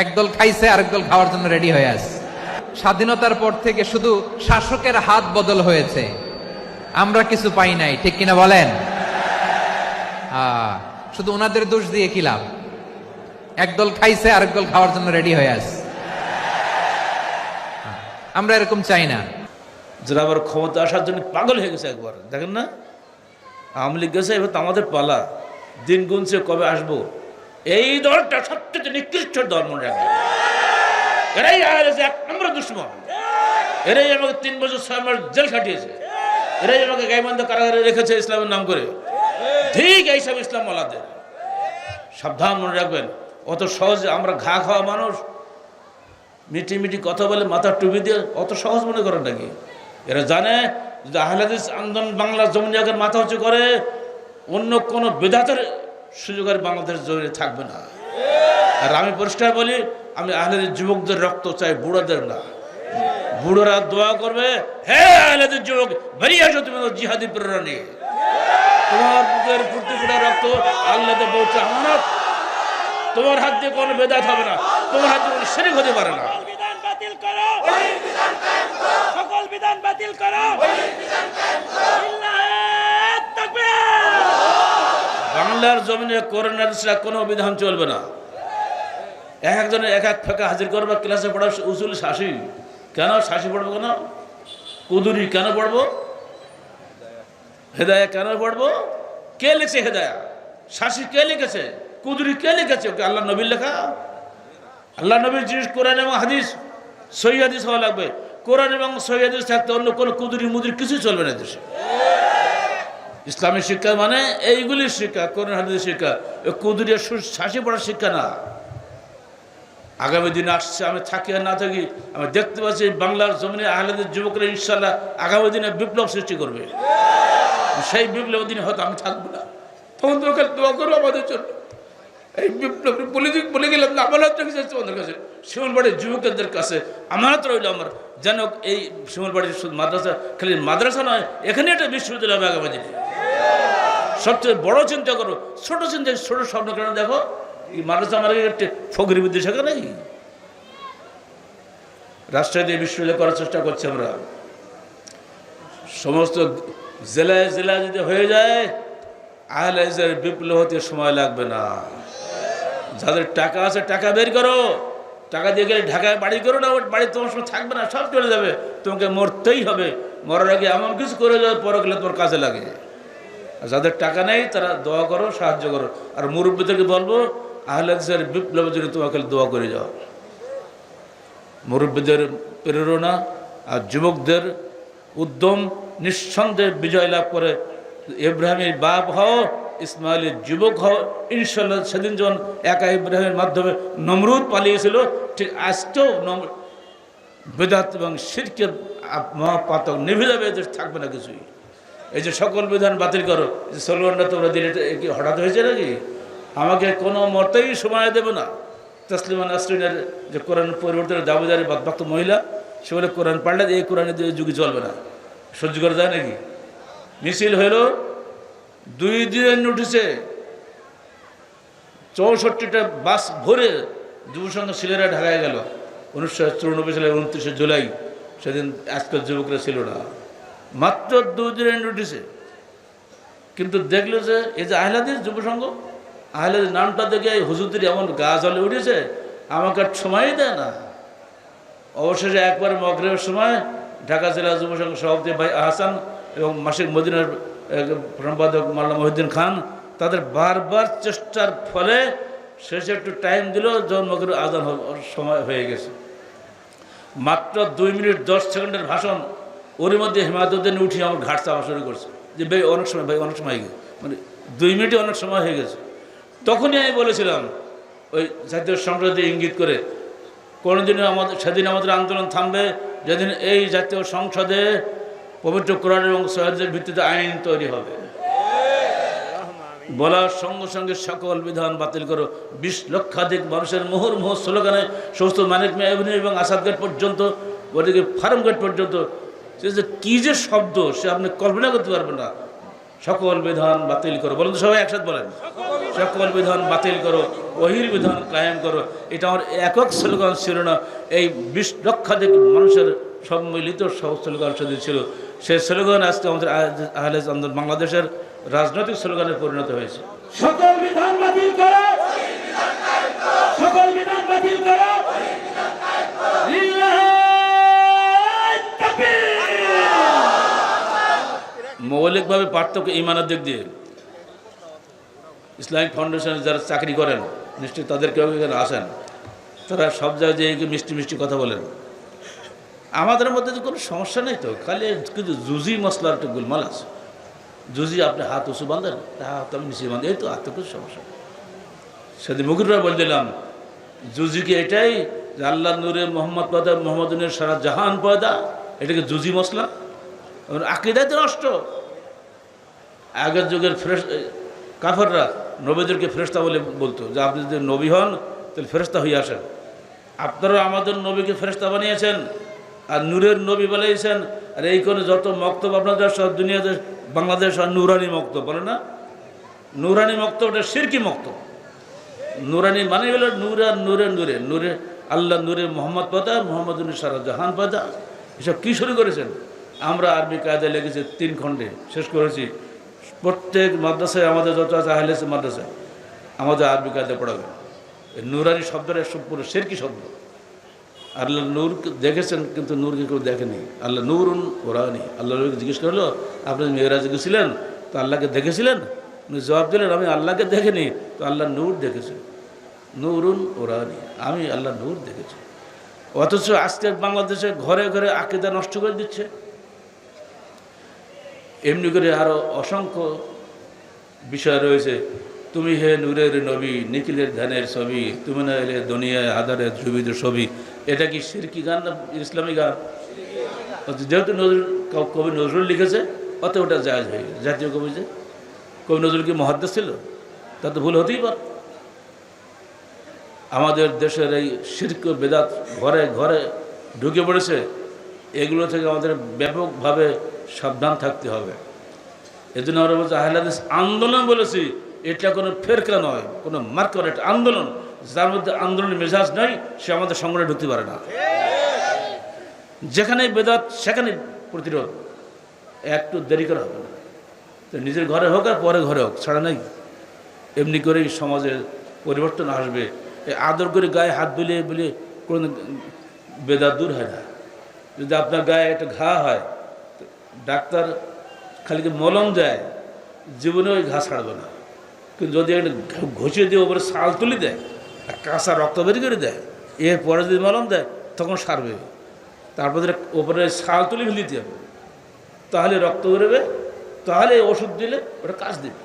একদল খাইছে, আরেক দল খাওয়ার জন্য রেডি হয়ে আছে। স্বাধীনতার পর থেকে শুধু শাসকের হাত বদল হয়েছে, আমরা কিছু পাই নাই, ঠিক কিনা বলেন? শুধু ওনাদের দোষ দিয়ে কি লাভ? একদল খাইছে, আরেক দল খাওয়ার জন্য রেডি হয়ে আছে। আমরা এরকম চাই না। যারা আবার ক্ষমতা আসার জন্য পাগল হয়ে গেছে একবার, দেখেন না আওয়ামী লীগ গেছে, এবার তো আমাদের পালা, দিন গুনছে কবে আসবো। এই দলটা সবচেয়ে নিকৃষ্ট দল, মনে রাখবে। এরাই এক নম্বর দুশ্মন, এরাই আমাকে 3 বছর 6 মাস জেল খাটিয়েছে, এরাই আমাকে গাইবান্ধা কারাগারে রেখেছে ইসলামের নাম করে। ঠিক এইসব ইসলাম ওয়ালাদের সাবধান, মনে রাখবেন। অত সহজে আমরা ঘা খাওয়া মানুষ, মিটি মিটি কথা বলে মাথা টুপি দিয়ে অত সহজ মনে করেন নাকি? এরা জানে যদি আহলে হাদিস আন্দোলন বাংলার জমিন জায়গার মাথা উঁচু করে, অন্য কোনো বেদাতের সুযোগ আর বাংলাদেশ জমিনে থাকবে না। আর আমি পরিষ্কার বলি, আমি আহলে হাদিস যুবকদের রক্ত চাই, বুড়োদের না। বুড়োরা দোয়া করবে, হে আহলে হাদিস যুবক, বেরিয়ে আসো তুমি জিহাদি প্রেরণা নিয়ে। তোমার বুকের ফুটতে ফুটা রক্ত আল্লাহতে পৌঁছে আমানত। তোমার হাত দিয়ে কোনো বেদাত হবে না, তোমার হাত দিয়ে কোনো শিরক হতে পারে না। সকল বিধান বাতিল করো। বাংলার জমিনে কোরআন হাদিসের কোনো বিধান চলবে না। একজনের এক এক ফেকা হাজির করবে, ক্লাসে পড়া উসুল শাসি। কেন শাসি পড়বো? কেন কুদুরি কেন পড়বো? হেদায়া কেন পড়বো? কে লিখছে হেদায়া? শাসি কে লিখেছে? কুদুরি কে লিখেছে? ওকে আল্লাহ নবীর লেখা? আল্লাহ নবীর জিনিস কোরআন এবং হাদিস, সহি হাদিস হওয়া লাগবে। কোরআন এবং সহি হাদিস থাকতে অন্য কোনো কুদুরি মুদুরি কিছু চলবে না দেশে। ইসলামী শিক্ষা মানে এইগুলির শিক্ষা, কোরআন হাদিসের শিক্ষা, কুদুরি শাসি পড়ার শিক্ষা না। আগামী দিন আসছে, আমি থাকি আর না থাকি, আমি দেখতে পাচ্ছি বাংলার জমিনে আহলে হাদিস যুবকরা ইনশাআল্লাহ আগামী দিনে বিপ্লব সৃষ্টি করবে। সেই বিপ্লব দিনে হয়তো আমি থাকবো না, তখন তো দোয়া করবো আমাদের জন্য। এই বিপ্লব পলিটিক বলে গেলাম না, আমানত রেখেছে তোমাদের কাছে, শিমুলবাড়ির যুবকদের কাছে আমানত রইল আমার, যেন এই শিমুলবাড়ির শুধু মাদ্রাসা, খালি মাদ্রাসা নয়, এখানে একটা বিশ্ববিদ্যালয় হবে আগামী দিনে। সবচেয়ে বড় চিন্তা করো, ছোট চিন্তা, ছোট স্বপ্ন কেন দেখো। এই মাদ্রাসা আমার একটা ফকরি বিদ্যা শেখা নেই। রাষ্ট্রীয় বিশ্ববিদ্যালয় করার চেষ্টা করছি আমরা। সমস্ত জেলায় জেলায় যদি হয়ে যায়, আহলে হাদিসের বিপ্লব হতে সময় লাগবে না। যাদের টাকা আছে টাকা বের করো, টাকা দিয়ে গেলে ঢাকায় বাড়ি করো না, বাড়ি তোমার সঙ্গে থাকবে না, সব চলে যাবে। তোমাকে মরতেই হবে, মরার আগে এমন কিছু করে যাবে পরে গেলে তোমার কাজে লাগে। আর যাদের টাকা নেই তারা দোয়া করো, সাহায্য করো। আর মুরব্বীদেরকে বলবো আহলে হাদিসের বিপ্লবের জন্য তোমাকে দোয়া করে যাও। মুরব্বীদের প্রেরণা আর যুবকদের উদ্যম নিঃসন্দেহে বিজয় লাভ করে। ইব্রাহিমের বাপ হও, ইসমাইলের যুবক হও, ইনশাল্লাহ। সেদিন যখন একা ইব্রাহিমের মাধ্যমে নমরুদ পালিয়েছিল, ঠিক আজকেও বেদাত এবং শিরকের মহাপাতক নিভে যাবে, এদের থাকবে না কিছুই। এই যে সকল বিধান বাতিল করো, যে স্লোগানটা তোমরা দিলে, কি হঠাৎ হয়েছে নাকি? আমাকে কোনো মতেই সময় দেবে না। তসলিমা নাসরিনের যে কোরআন পরিবর্তনের দাবিদারি বদভক্ত মহিলা, সে বলে কোরআন পাল্টে এই কোরআনের যুগে চলবে না। সহ্য করা যায় নাকি? মিছিল হইল 2 দিনের নোটিশে 64টা বাস ভরে যুবসংঘ ছেলেরা ঢাকায় গেল। 1994 সালের 29শে জুলাই, সেদিন আজকাল যুবকরা ছিল না, মাত্র 2 দিনের নোটিশে। কিন্তু দেখলো যে এই যে আহলে হাদিস যুবসংঘ, আহলে হাদিস নামটা দেখে হুজুরদের এমন গা জ্বলে উঠেছে, আমাকে আর সময়ই দেয় না। অবশেষে একবার মাগরিবের সময় ঢাকা জেলা যুবসংঘ সভাপতি ভাই আহসান এবং মাসিক মদিনার সম্পাদক মাওলানা মহিউদ্দিন খান, তাদের বারবার চেষ্টার ফলে শেষে একটু টাইম দিল, যখন মাগরিব আজান সময় হয়ে গেছে। মাত্র 2 মিনিট 10 সেকেন্ডের ভাষণ, ওর মধ্যে হিমায়তুদ্দিন উঠে আমার ঘাট চাপা শুরু করছে যে ভাই অনেক সময়, ভাই অনেক সময়, মানে 2 মিনিটে অনেক সময় হয়ে গেছে। তখনই আমি বলেছিলাম, ওই জাতীয় সংসদে ইঙ্গিত করে, কোনোদিনও আমাদের সেদিন আমাদের আন্দোলন থামবে যেদিন এই জাতীয় সংসদে পবিত্র কোরআন এবং সহিদের ভিত্তিতে আইন তৈরি হবে। বলার সঙ্গে সঙ্গে সকল বিধান বাতিল করো। 20 লক্ষাধিক মানুষের মুহুর্মুহু স্লোগানে সমস্ত মানিক মিয়া এভিনিউ এবং আসাদ গেট পর্যন্ত, ওদিকে ফার্ম গেট পর্যন্ত, সে কি যে শব্দ, সে আপনি কল্পনা করতে পারবেন না। সকল বিধান বাতিল করো, বলুন তো সবাই একসাথে বলেন, সকল বিধান বাতিল করো। ওহির বিধান কায়েম করো। এটা আমার একক স্লোগান ছিল না, এই 20 লক্ষাধিক মানুষের সম্মিলিত স্লোগান সাথে ছিল। সেই স্লোগান আজকে আমাদের আহলে আন্দোলন বাংলাদেশের রাজনৈতিক স্লোগানে পরিণত হয়েছে। সকল বিধান বাতিল করো, সকল বিধান বাতিল করো, লিল্লাহি তাকবীর। মৌলিকভাবে পার্থক্য ইমানের দিক দিয়ে। ইসলামিক ফাউন্ডেশনে যারা চাকরি করেন নিশ্চয়ই তাদের কেউ এখানে আসেন, তারা সব জায়গায় যে মিষ্টি মিষ্টি কথা বলেন। আমাদের মধ্যে তো কোনো সমস্যা নেই তো, খালি কিন্তু জুজি মশলার একটা গোলমাল আছে। জুজি আপনি হাত উঁচু বাঁধেন, হাত আমি নিচে বাঁধেন, এই তো আর তো কিছু সমস্যা। সেদিন মুখুররা বলে দিলাম জুজি কি এটাই যে আল্লাহ নূরে মোহাম্মদ পয়দা, মোহাম্মদ নূরে সারা জাহান পয়দা, এটাকে জুজি মশলা? আকীদায় তো নষ্ট। আগের যুগের কাফেররা নবীদেরকে ফেরেশতা বলে বলতো যে আপনি যদি নবী হন তাহলে ফেরেশতা হয়ে আসেন। আপনারা আমাদের নবীকে ফেরেশতা বানিয়েছেন আর নূরের নবী বানিয়েছেন। আর এই কোনো যত মক্তব আপনাদের সব দুনিয়াতে বাংলাদেশ আর নুরানি মক্তব বলে না, নুরানি মক্তব ওটা শিরকি মক্তব। নুরানি মানে হলো নূর আর নূরে নূরে নূরে আল্লাহ নূরে মোহাম্মদ পয়দা, মোহাম্মদ নূরে সারা জাহান পয়দা। এসব কী শুরু করেছেন? আমরা আরবি কায়দায় লেগেছি 3 খণ্ডে শেষ করেছি। প্রত্যেক মাদ্রাসায় আমাদের যত আছে আহলে মাদ্রাসায় আমাদের আরবি কায়দায় পড়াবেন। নুরানি শব্দটা পুরো শিরকি শব্দ। আল্লাহ নূর দেখেছেন কিন্তু নূরকে কেউ দেখেনি। আল্লাহ নূরুন ওরানি। আল্লাহ নবীকে জিজ্ঞেস করলো আপনি মেয়েরাজে গেছিলেন তো আল্লাহকে দেখেছিলেন? উনি জবাব দিলেন আমি আল্লাহকে দেখেনি, তো আল্লাহ নূর দেখেছে। নূরুন ওরানি, আমি আল্লাহ নূর দেখেছি। অথচ আজকে বাংলাদেশে ঘরে ঘরে আকীদা নষ্ট করে দিচ্ছে। এমনি করে আরও অসংখ্য বিষয় রয়েছে। তুমি হে নূরের নবী, নিখিলের ধ্যানের ছবি, তুমি না এলে দুনিয়ায় আধারের ধ্রুবিত ছবি। এটা কি শিরকি গান না ইসলামী গান? যেহেতু কবি নজরুল লিখেছে অত ওটা জায়েজ হয়ে গেছে। জাতীয় কবি যে কবি নজরুল কি মুহাদ্দিস ছিল? তা তো ভুল হতেই পারে। আমাদের দেশের এই শিরক বেদাত ঘরে ঘরে ঢুকে পড়েছে। এগুলো থেকে আমাদের ব্যাপকভাবে সাবধান থাকতে হবে। এজন্য আমরা বলছি আহলে হাদিস আন্দোলন বলেছি, এটা কোনো ফেরকা নয়, কোনো মার্কা, এটা আন্দোলন। যার মধ্যে আন্দোলনের মেজাজ নাই সে আমাদের সংগঠনে ঢুকতে পারে না। যেখানে বেদাত সেখানে প্রতিরোধ, একটু দেরি করা হবে না। তো নিজের ঘরে হোক আর পরে ঘরে হোক, ছাড়া নাই। এমনি করেই সমাজের পরিবর্তন আসবে। আদর করে গায়ে হাত বুলিয়ে বুলিয়ে কোনো বেদাত দূর হয় না। যদি আপনার গায়ে একটা ঘা হয়, ডাক্তার খালি মলম দেয়, জীবনে ওই ঘা ছাড়বে না। কিন্তু যদি একটা ঘষিয়ে দিয়ে ওপরে ছাল তুলে দেয় আর কাঁচা রক্ত বের করে দেয়, এরপরে যদি মলম দেয় তখন সারবে। তারপরে ওপরে ছাল তুলে ফেলে দিতে হবে, তাহলে রক্ত বেরোবে, তাহলে ওষুধ দিলে ওটা কাজ দেবে।